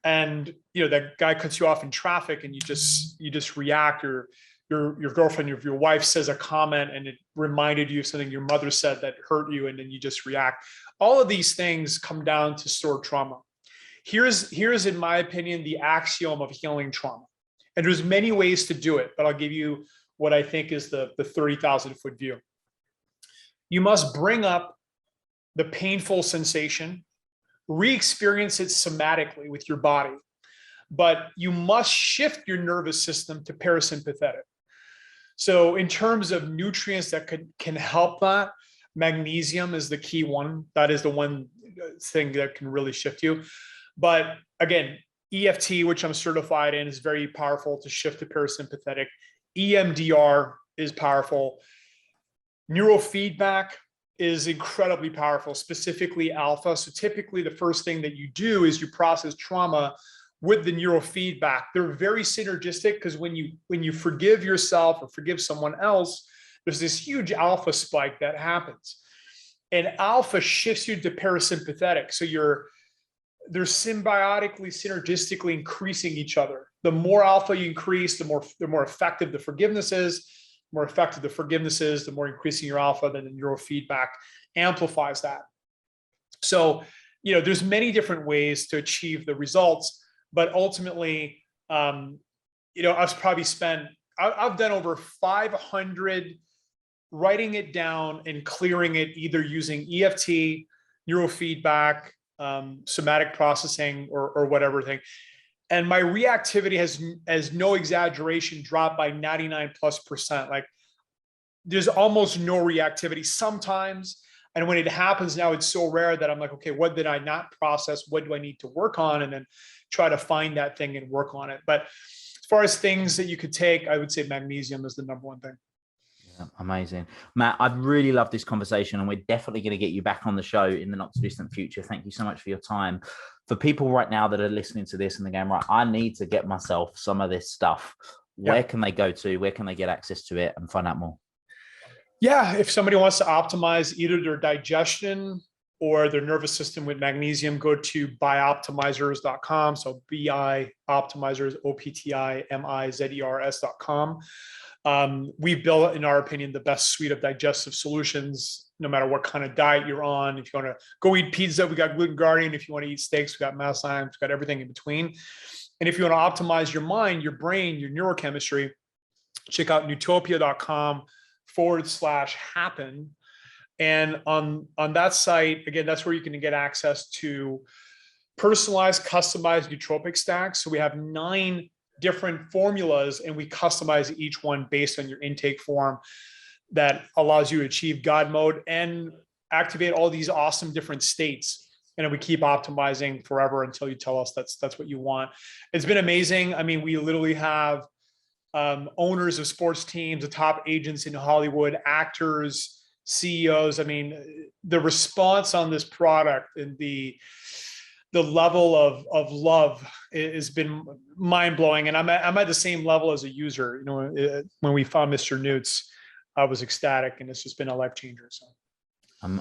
And that guy cuts you off in traffic, and you just react. Or your girlfriend, your wife says a comment, and it reminded you of something your mother said that hurt you, and then you just react. All of these things come down to stored trauma. Here's, in my opinion, the axiom of healing trauma. And there's many ways to do it, but I'll give you what I think is the 30,000-foot view. You must bring up the painful sensation, re-experience it somatically with your body, but you must shift your nervous system to parasympathetic. So in terms of nutrients that can help that, magnesium is the key one. That is the one thing that can really shift you. But again, EFT, which I'm certified in, is very powerful to shift to parasympathetic. EMDR is powerful. Neurofeedback is incredibly powerful, specifically alpha. So typically the first thing that you do is you process trauma with the neurofeedback, they're very synergistic, because when you forgive yourself or forgive someone else, there's this huge alpha spike that happens. And alpha shifts you to parasympathetic. So they're symbiotically, synergistically increasing each other. The more alpha you increase, the more effective the forgiveness is. The more effective the forgiveness is, the more increasing your alpha, then the neurofeedback amplifies that. So, there's many different ways to achieve the results, but ultimately, I've done over 500 writing it down and clearing it, either using EFT, neurofeedback, somatic processing, or whatever thing. And my reactivity has no exaggeration, dropped by 99+%. Like, there's almost no reactivity sometimes. And when it happens now, it's so rare that I'm like, okay, what did I not process? What do I need to work on? And then try to find that thing and work on it. But as far as things that you could take, I would say magnesium is the number one thing.
Yeah, amazing. Matt, I've really loved this conversation, and we're definitely going to get you back on the show in the not too distant future. Thank you so much for your time. For people right now that are listening to this and they're going, right, I need to get myself some of this stuff. Where can they go to? Where can they get access to it and find out more?
Yeah, if somebody wants to optimize either their digestion or their nervous system with magnesium, go to Bio-Optimisers.com. So Bio-Optimizers, OPTIMIZERS.com. We built, in our opinion, the best suite of digestive solutions, no matter what kind of diet you're on. If you want to go eat pizza, we got Gluten Guardian. If you want to eat steaks, we got Mass Science, we got everything in between. And if you want to optimize your mind, your brain, your neurochemistry, check out Newtopia.com/happen. And on that site, again, that's where you can get access to personalized, customized nootropic stacks. So we have 9 different formulas, and we customize each one based on your intake form, that allows you to achieve God mode and activate all these awesome different states. And we keep optimizing forever until you tell us that's what you want. It's been amazing. I mean, we literally have owners of sports teams, the top agents in Hollywood, actors, CEOs. I mean, the response on this product and the level of love has been mind blowing. And I'm at the same level as a user. When we found Mr. Newt's, I was ecstatic, and it's just been a life changer. So.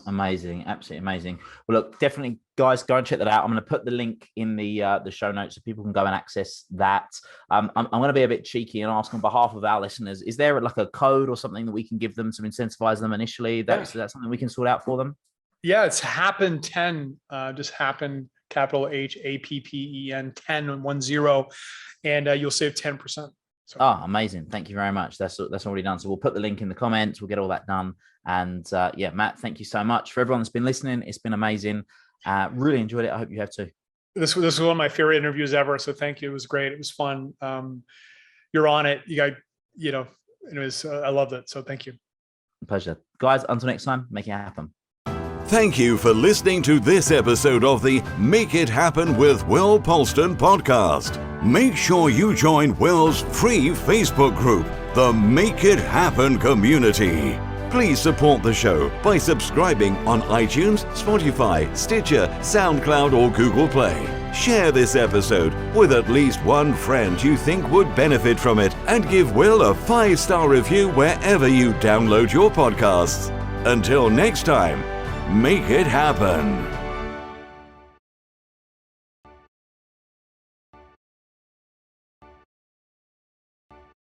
Amazing, absolutely amazing. Well, look, definitely, guys, go and check that out. I'm going to put the link in the show notes so people can go and access that. I'm going to be a bit cheeky and ask on behalf of our listeners: is there like a code or something that we can give them to incentivize them initially? That's something we can sort out for them. Yeah,
it's Happen 10. Just Happen, capital HAPPEN 10, and you'll save 10%. So.
Oh, amazing. Thank you very much. That's already done. So we'll put the link in the comments. We'll get all that done. And Matt, thank you so much. For everyone that's been listening, it's been amazing. Really enjoyed it. I hope you have too. This was one of my favorite interviews ever. So thank you. It was great. It was fun. You're on it. You got, it was, I loved it. So thank you. Pleasure. Guys, until next time, make it happen.
Thank you for listening to this episode of the Make It Happen with Will Polston podcast. Make sure you join Will's free Facebook group, the Make It Happen community. Please support the show by subscribing on iTunes, Spotify, Stitcher, SoundCloud, or Google Play. Share this episode with at least one friend you think would benefit from it, and give Will a 5-star review wherever you download your podcasts. Until next time, make it happen.